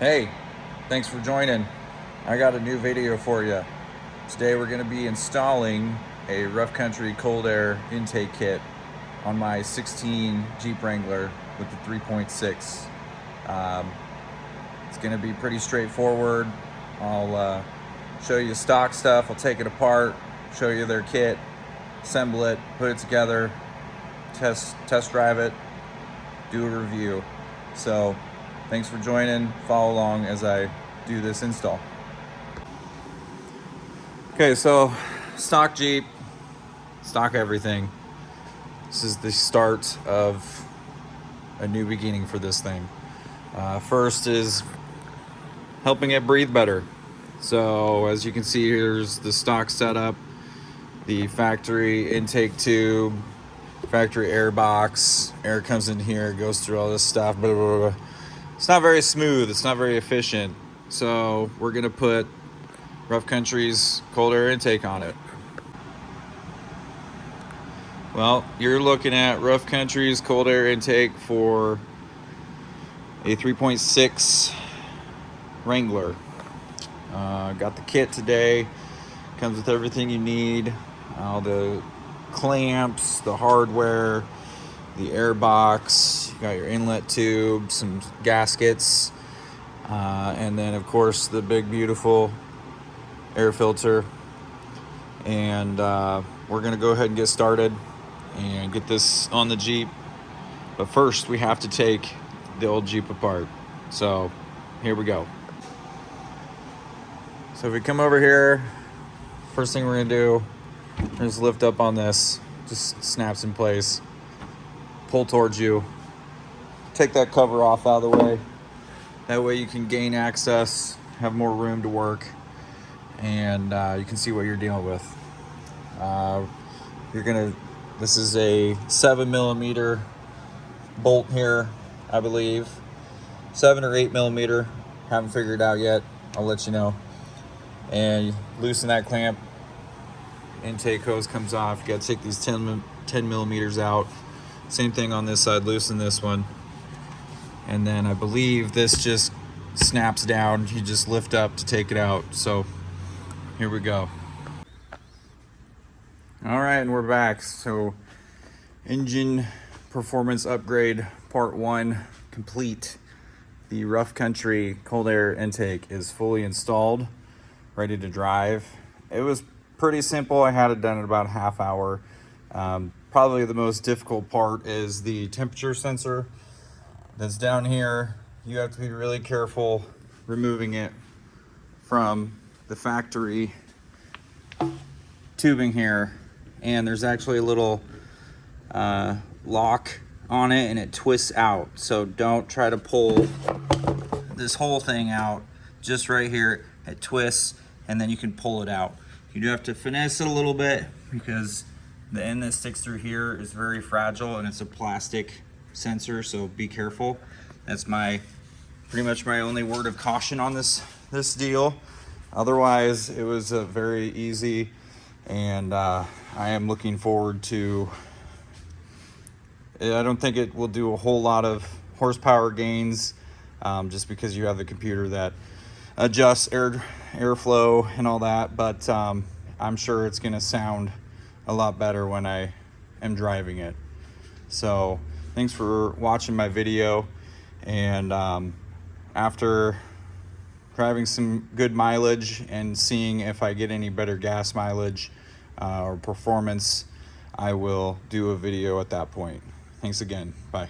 Hey, thanks for joining. I got a new video for you. Today we're going to be installing a rough country cold air intake kit on my 16 Jeep Wrangler with the 3.6. It's going to be pretty straightforward. I'll show you stock stuff. I'll take it apart, show you their kit, assemble it, put it together, test drive it, do a review. So thanks for joining. Follow along as I do this install. Okay, so stock Jeep, stock everything. This is the start of a new beginning for this thing. First is helping it breathe better. So as you can see, here's the stock setup, the factory intake tube, factory air box. Air comes in here, goes through all this stuff, blah, blah, blah. It's not very smooth, it's not very efficient. So we're gonna put Rough Country's cold air intake on it. Well, you're looking at Rough Country's cold air intake for a 3.6 Wrangler. Got the kit today. Comes with everything you need. All the clamps, the hardware, the air box. You got your inlet tube, some gaskets, and then of course the big beautiful air filter. And we're gonna go ahead and get started and get this on the Jeep. But first we have to take the old Jeep apart. So here we go. So if we come over here, first thing we're gonna do is lift up on this. Just snaps in place. Pull towards you. Take that cover off out of the way. That way you can gain access, have more room to work, and you can see what you're dealing with. This is a 7mm bolt here, I believe. 7 or 8mm, haven't figured it out yet. I'll let you know. And you loosen that clamp. Intake hose comes off. You gotta take these 10mm out. Same thing on this side, loosen this one. And then I believe this just snaps down. You just lift up to take it out. So here we go. All right, and we're back. So engine performance upgrade part 1 complete. The Rough Country cold air intake is fully installed, ready to drive. It was pretty simple. I had it done in about a half hour. Probably the most difficult part is the temperature sensor that's down here. You have to be really careful removing it from the factory tubing here. And there's actually a little lock on it and it twists out. So don't try to pull this whole thing out. Just right here, it twists and then you can pull it out. You do have to finesse it a little bit because the end that sticks through here is very fragile and it's a plastic sensor, so be careful. That's pretty much my only word of caution on this deal. Otherwise, it was very easy, and I am looking forward to. I don't think it will do a whole lot of horsepower gains, just because you have the computer that adjusts airflow and all that, but I'm sure it's going to sound a lot better when I am driving it. So thanks for watching my video, and after driving some good mileage and seeing if I get any better gas mileage or performance, I will do a video at that point. Thanks again. Bye.